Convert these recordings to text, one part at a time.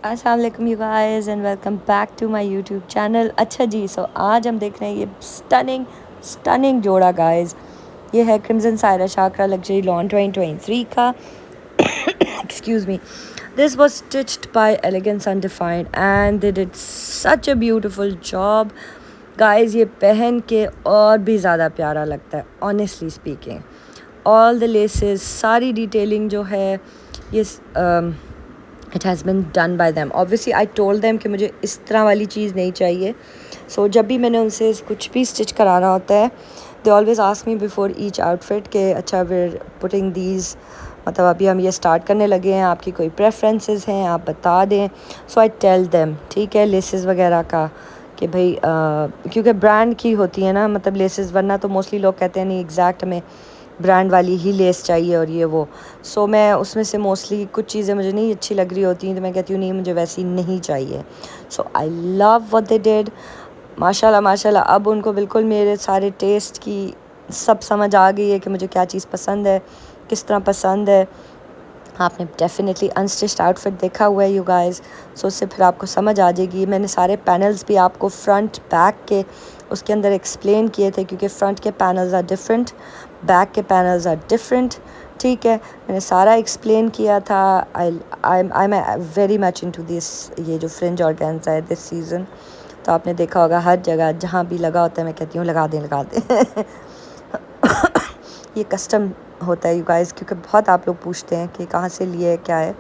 अस्सलाम वालेकुम you guys and welcome back to my YouTube channel. अच्छा जी, सो आज हम देख रहे हैं ये स्टनिंग जोड़ा गाइस। ये है crimson Saira Shakira luxury lawn 2023 का। Excuse me. This was stitched by elegance undefined and they did such a beautiful job guys. ये पहन के और भी ज़्यादा प्यारा लगता है honestly speaking. All the laces, सारी डिटेलिंग जो है ये it has been done by them. Obviously I told them कि मुझे इस तरह वाली चीज़ नहीं चाहिए। सो जब भी मैंने उनसे कुछ भी स्टिच कराना होता है they always ask me before each outfit के अच्छा वेयर पुटिंग दीज, मतलब अभी हम ये स्टार्ट करने लगे हैं, आपकी कोई प्रेफरेंसेस हैं आप बता दें। सो आई टेल देम ठीक है लेसेस वगैरह का कि भाई क्योंकि ब्रांड की होती है ना, मतलब लेसेस, वरना तो मोस्टली लोग कहते हैं नहीं एग्जैक्ट हमें ब्रांड वाली ही लेस चाहिए और ये वो। सो मैं उसमें से मोस्टली कुछ चीज़ें मुझे नहीं अच्छी लग रही होती हैं तो मैं कहती हूँ नहीं मुझे वैसी नहीं चाहिए। So I love what they did. माशाल्लाह माशाल्लाह, अब उनको बिल्कुल मेरे सारे टेस्ट की सब समझ आ गई है कि मुझे क्या चीज़ पसंद है, किस तरह पसंद है। आपने डेफिनेटली अनस्टिच्ड आउटफिट देखा हुआ है यू गाइस, सो उससे फिर आपको समझ आ जाएगी। मैंने सारे पैनल्स भी आपको फ्रंट बैक के उसके अंदर एक्सप्लेन किए थे क्योंकि फ्रंट के पैनल्स आर डिफरेंट, बैक के पैनल्स आर डिफरेंट। ठीक है, मैंने सारा एक्सप्लेन किया था। I am very much into this, ये जो फ्रिंज ऑर्गेन्जा है दिस सीज़न, तो आपने देखा होगा हर जगह जहाँ भी लगा होता है मैं कहती हूँ लगा दें ये कस्टम होता है यू गाइस, क्योंकि बहुत आप लोग पूछते हैं कि कहाँ से लिए क्या है।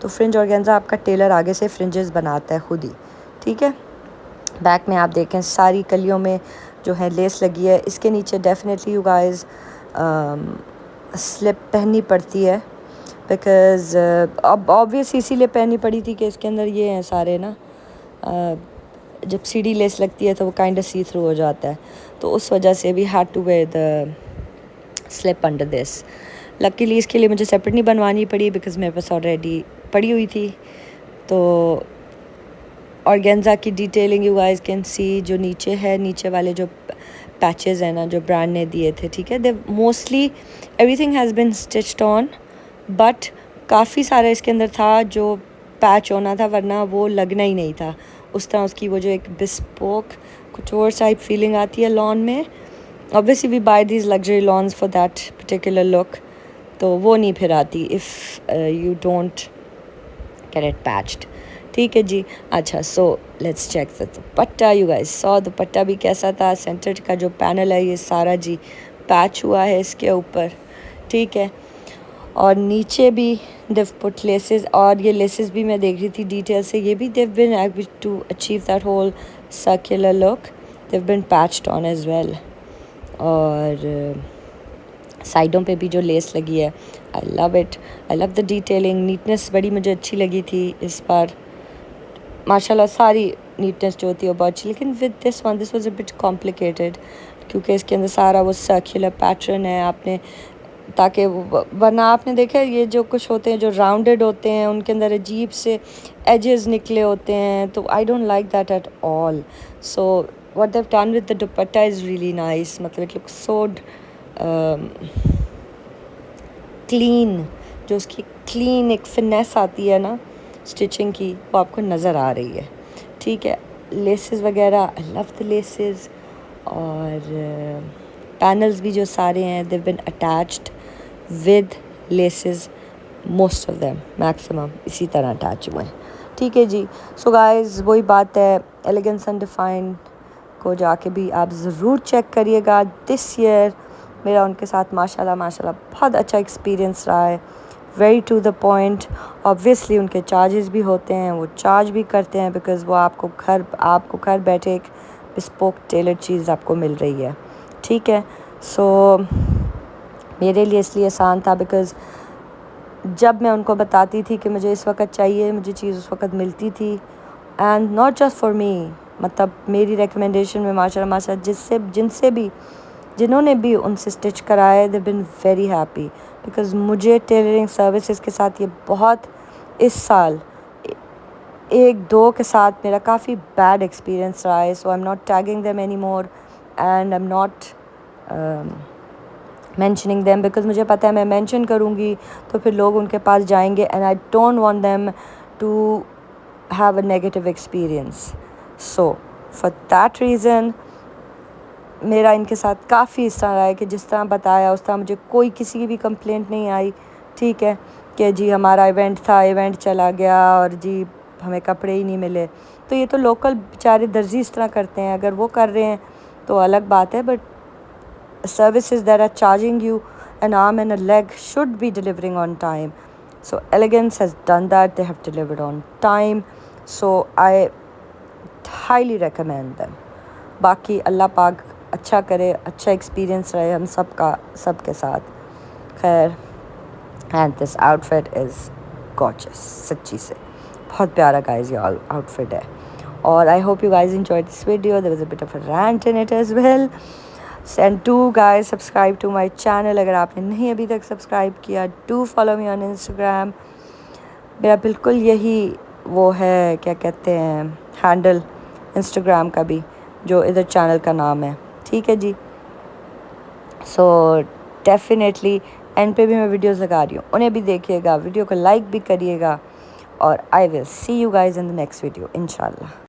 तो फ्रिंज ऑर्गेन्जा आपका टेलर आगे से फ्रिंजेस बनाता है खुद ही। ठीक है, बैक में आप देखें सारी कलियों में जो है लेस लगी है। इसके नीचे डेफिनेटली यू गाइस स्लिप पहननी पड़ती है बिकॉज़ अब ऑब्वियस इसीलिए पहननी पड़ी थी कि इसके अंदर ये हैं सारे ना, जब सीढ़ी लेस लगती है तो वो काइंड ऑफ सी थ्रू हो जाता है, तो उस वजह से we had to wear the slip under this. Luckily इसके लिए मुझे सेपरेट नहीं बनवानी पड़ी बिकॉज मेरे पास ऑलरेडी पड़ी हुई थी। तो ऑर्गेन्जा की detailing you guys can see, जो नीचे है, नीचे वाले जो पैचेस हैं ना जो ब्रांड ने दिए थे, ठीक है, they mostly everything has been stitched on, but काफ़ी सारा इसके अंदर था जो पैच होना था वरना वो लगना ही नहीं था उस तरह। उसकी वो जो एक बिस्पोक कुछ और टाइप फीलिंग आती है लॉन में। Obviously we buy these luxury lawns for that particular look, तो वो नहीं फिर आती if you don't get it patched. ठीक है जी। अच्छा, so let's check the dupatta. You guys saw dupatta भी कैसा था। सेंटर का जो पैनल है ये सारा जी पैच हुआ है इसके ऊपर, ठीक है, और नीचे भी देव पुट लेसेस, और ये लेसेस भी मैं देख रही थी डिटेल से, ये भी they've been able to achieve that whole circular look, they've been patched on as well. और साइडों पे भी जो लेस लगी है I love it, I love the detailing, neatness बड़ी मुझे अच्छी लगी थी इस बार माशाल्लाह। सारी नीटनेस जो होती है वो बहुत अच्छी, लेकिन with this one this was a bit complicated क्योंकि इसके अंदर सारा वो सर्कुलर पैटर्न है। आपने ताकि वरना आपने देखा ये जो कुछ होते हैं जो राउंडेड होते हैं उनके अंदर अजीब से एजेस निकले होते हैं, तो I don't like that at all. So what they've done with the dupatta is really nice, मतलब इट लुक्स सो क्लीन। जो उसकी क्लीन एक फिनेस आती है ना स्टिचिंग की वो आपको नज़र आ रही है। ठीक है, लेसेस वगैरह आई लव द लेसेस, और पैनल्स भी जो सारे हैं they've been attached with laces, most of them, maximum इसी तरह अटैच हुए हैं। ठीक है जी। सो गाइस वही बात है, एलिगेंस अनडिफाइंड को जाके भी आप ज़रूर चेक करिएगा। दिस ईयर मेरा उनके साथ माशाल्लाह माशाल्लाह बहुत अच्छा एक्सपीरियंस रहा है, very to the point. Obviously उनके चार्जेस भी होते हैं, वो चार्ज भी करते हैं बिकॉज़ वो आपको घर बैठे एक बिस्पोक टेलर चीज़ आपको मिल रही है। ठीक है, सो मेरे लिए इसलिए आसान था बिकॉज़ जब मैं उनको बताती थी कि मुझे इस वक्त चाहिए, मुझे चीज़ उस वक्त मिलती थी। And not just for me, मतलब मेरी रिकमेंडेशन में माशाल्लाह माशाल्लाह जिन्होंने भी उनसे स्टिच कराए दे बिन वेरी हैप्पी बिकॉज़ मुझे टेलरिंग सर्विसेज के साथ ये बहुत इस साल एक दो के साथ मेरा काफ़ी बैड एक्सपीरियंस रहा है। So I am not tagging them any more and I am not mentioning them because मुझे पता है मैं मेंशन करूँगी तो फिर लोग उनके पास जाएंगे and I don't want them to have a negative experience. So for that reason میرا ان کے ساتھ کافی اس طرح رہا ہے کہ جس طرح بتایا اس طرح مجھے کوئی کسی کی بھی کمپلینٹ نہیں آئی. ٹھیک ہے کہ جی ہمارا ایونٹ تھا, ایونٹ چلا گیا اور جی ہمیں کپڑے ہی نہیں ملے. تو یہ تو لوکل بیچارے درزی اس طرح کرتے ہیں, اگر وہ کر رہے ہیں تو الگ بات ہے, but services that are charging you an arm and a leg should be delivering on time. So Elegance has done that. They have delivered on time. So I highly recommend them. باقی اللہ پاک اچھا کرے, اچھا experience رہے ہم سب کا, سب کے ساتھ. خیر, and this outfit is gorgeous, سچی سے بہت پیارا گائز یہ آؤٹ فٹ ہے. اور I hope you guys enjoy this video. There was a bit of a rant in it as well. And do guys subscribe to my channel, اگر آپ نے نہیں ابھی تک سبسکرائب کیا. Do follow me on Instagram. میرا بالکل یہی وہ ہے, کیا کہتے ہیں, ہینڈل انسٹاگرام کا بھی, جو ادھر چینل کا نام ہے. ٹھیک ہے جی. سو ڈیفینیٹلی اینڈ پہ بھی میں ویڈیوز لگا رہی ہوں, انہیں بھی دیکھیے گا, ویڈیو کو لائک بھی کریے گا. اور I will see you guys in the next video انشاء اللہ.